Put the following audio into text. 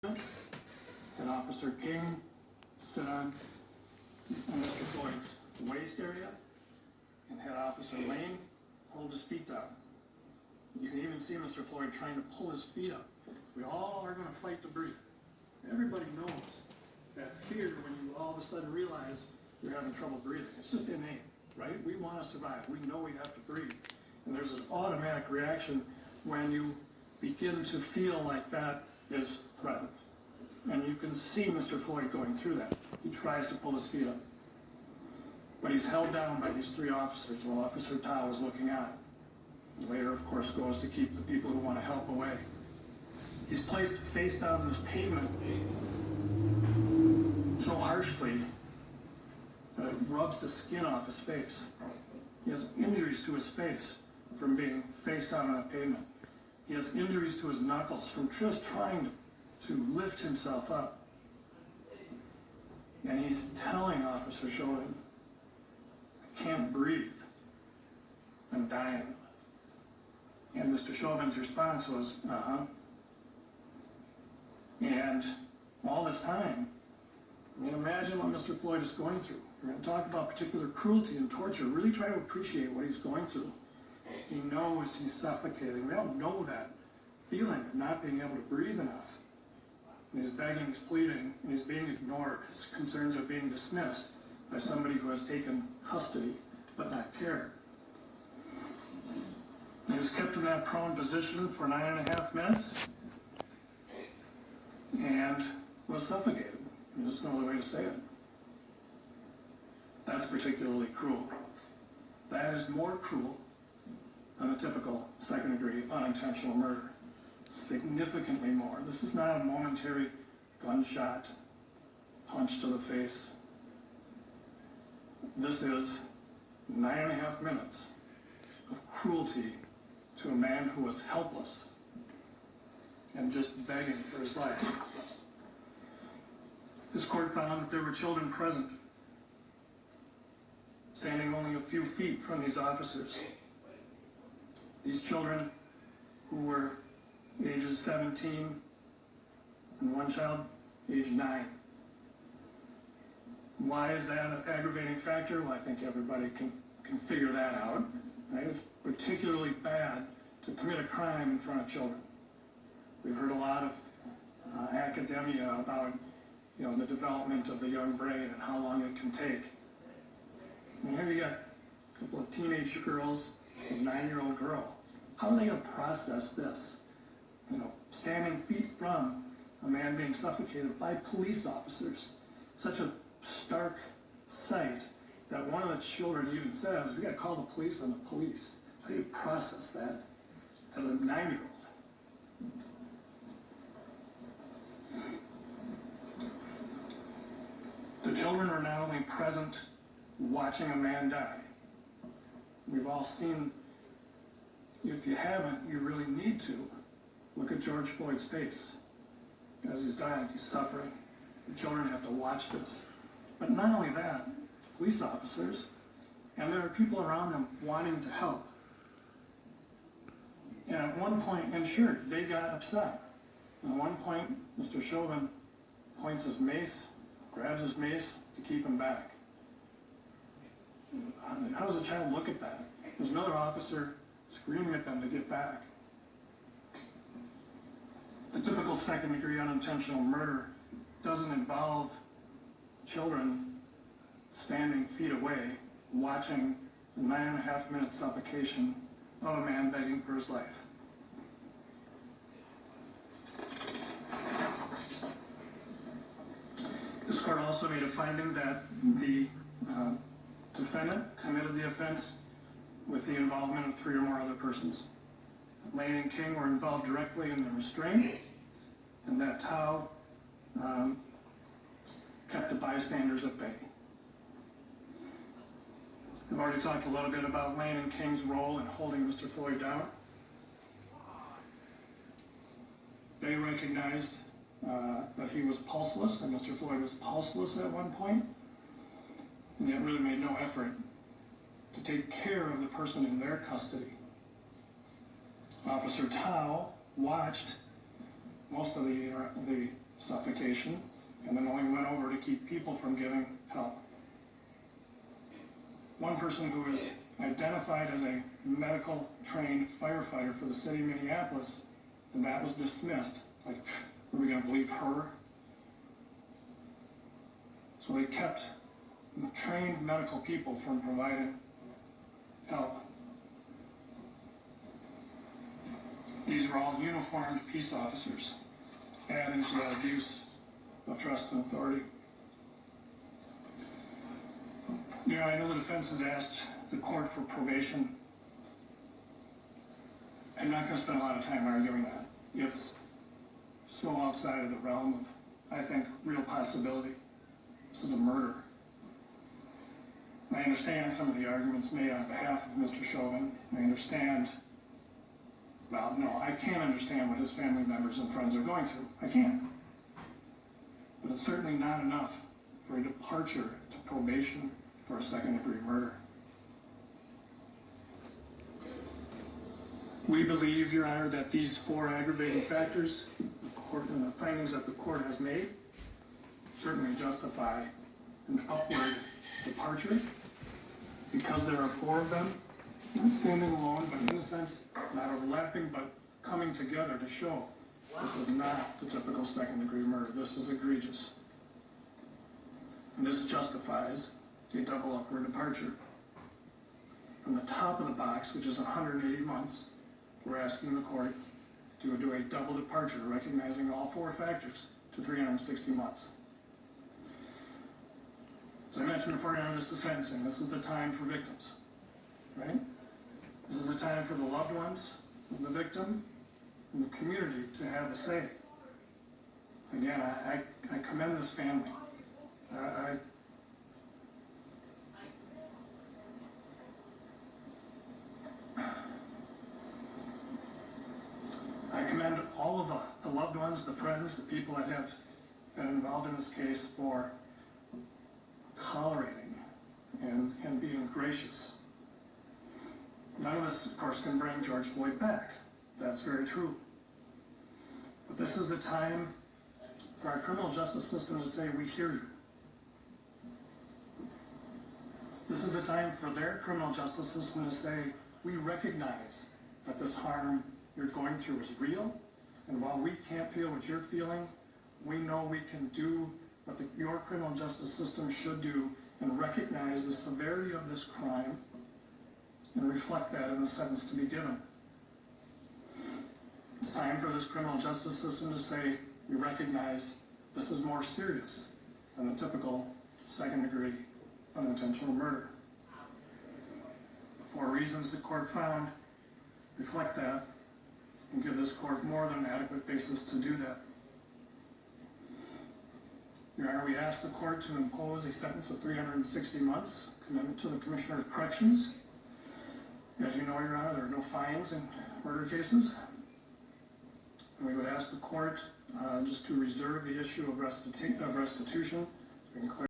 and Officer King sit on Mr. Floyd's waist area and had Officer Lane hold his feet down. You can even see Mr. Floyd trying to pull his feet up. We all are going to fight to breathe. Everybody knows that fear when you all of a sudden realize you're having trouble breathing. It's just innate, right? We want to survive. We know we have to breathe. And there's an automatic reaction when you begin to feel like that is threatened. And you can see Mr. Floyd going through that. He tries to pull his feet up. But he's held down by these three officers while Officer Tao is looking on. Later, of course, goes to keep the people who want to help away. He's placed face down on this pavement so harshly that it rubs the skin off his face. He has injuries to his face from being face down on a pavement. He has injuries to his knuckles from just trying to lift himself up. And he's telling Officer Chauvin, I can't breathe. I'm dying. And Mr. Chauvin's response was, And all this time, I mean, imagine what Mr. Floyd is going through. If you're going to talk about particular cruelty and torture, really try to appreciate what he's going through. He knows he's suffocating. We all know that feeling of not being able to breathe enough. And he's begging, he's pleading, and he's being ignored. His concerns are being dismissed by somebody who has taken custody but not cared. He was kept in that prone position for 9.5 minutes and was suffocated. There's no other way to say it. That's particularly cruel. That is more cruel than a typical second-degree unintentional murder. Significantly more. This is not a momentary gunshot, punch to the face. This is 9.5 minutes of cruelty to a man who was helpless and just begging for his life. This court found that there were children present, standing only a few feet from these officers. These children, who were ages 17 and one child age 9. Why is that an aggravating factor? Well, I think everybody can figure that out. Right? It's particularly bad to commit a crime in front of children. We've heard a lot of academia about the development of the young brain and how long it can take. And here you got a couple of teenage girls, a 9-year-old girl. How are they going to process this? Standing feet from a man being suffocated by police officers. Such a stark sight that one of the children even says, we got to call the police on the police. How do you process that as a 9-year-old? The children are not only present watching a man die. We've all seen, if you haven't, you really need to. Look at George Floyd's face. As he's dying, he's suffering. The children have to watch this. But not only that, police officers, and there are people around them wanting to help. And at one point, and sure, they got upset. At one point, Mr. Chauvin points his mace, grabs his mace to keep him back. How does a child look at that? There's another officer screaming at them to get back. The typical second-degree unintentional murder doesn't involve children standing feet away watching a 9.5 minute suffocation of a man begging for his life. This court also made a finding that the defendant committed the offense with the involvement of 3 or more other persons. Lane and King were involved directly in the restraint, and that Tao kept the bystanders at bay. I've already talked a little bit about Lane and King's role in holding Mr. Floyd down. They recognized that he was pulseless, and Mr. Floyd was pulseless at one point, and yet really made no effort to take care of the person in their custody. Officer Tao watched most of the suffocation, and then only went over to keep people from giving help. One person who is identified as a medical trained firefighter for the city of Minneapolis, and that was dismissed. Like, are we going to believe her? So they kept trained medical people from providing help. These were all uniformed peace officers, adding to that abuse of trust and authority. You know, I know the defense has asked the court for probation. I'm not going to spend a lot of time arguing that. It's so outside of the realm of, I think, real possibility. This is a murder. I understand some of the arguments made on behalf of Mr. Chauvin. I understand, well, no, I can't understand what his family members and friends are going through. I can't. But it's certainly not enough for a departure to probation for a second-degree murder. We believe, Your Honor, that these 4 aggravating factors and the findings that the court has made certainly justify an upward departure because there are 4 of them, not standing alone, but in a sense, not overlapping, but coming together to show this is not the typical second-degree murder. This is egregious. And this justifies a double upward departure. From the top of the box, which is 180 months, we're asking the court to do a double departure, recognizing all 4 factors, to 360 months. As I mentioned before, Your Honor, this is sentencing. This is the time for victims, right? This is the time for the loved ones of the victim and the community to have a say. Again, I commend this family. I commend all of the loved ones, the friends, the people that have been involved in this case for tolerating and being gracious. None of this, of course, can bring George Floyd back. That's very true. But this is the time for our criminal justice system to say, we hear you. This is the time for their criminal justice system to say, we recognize that this harm you're going through is real, and while we can't feel what you're feeling, we know we can do what your criminal justice system should do and recognize the severity of this crime and reflect that in the sentence to be given. It's time for this criminal justice system to say, we recognize this is more serious than the typical second-degree unintentional murder. The 4 reasons the court found reflect that and give this court more than an adequate basis to do that. Your Honor, we ask the court to impose a sentence of 360 months, commitment to the Commissioner of Corrections. As you know, Your Honor, there are no fines in murder cases. And we would ask the court just to reserve the issue of restitution.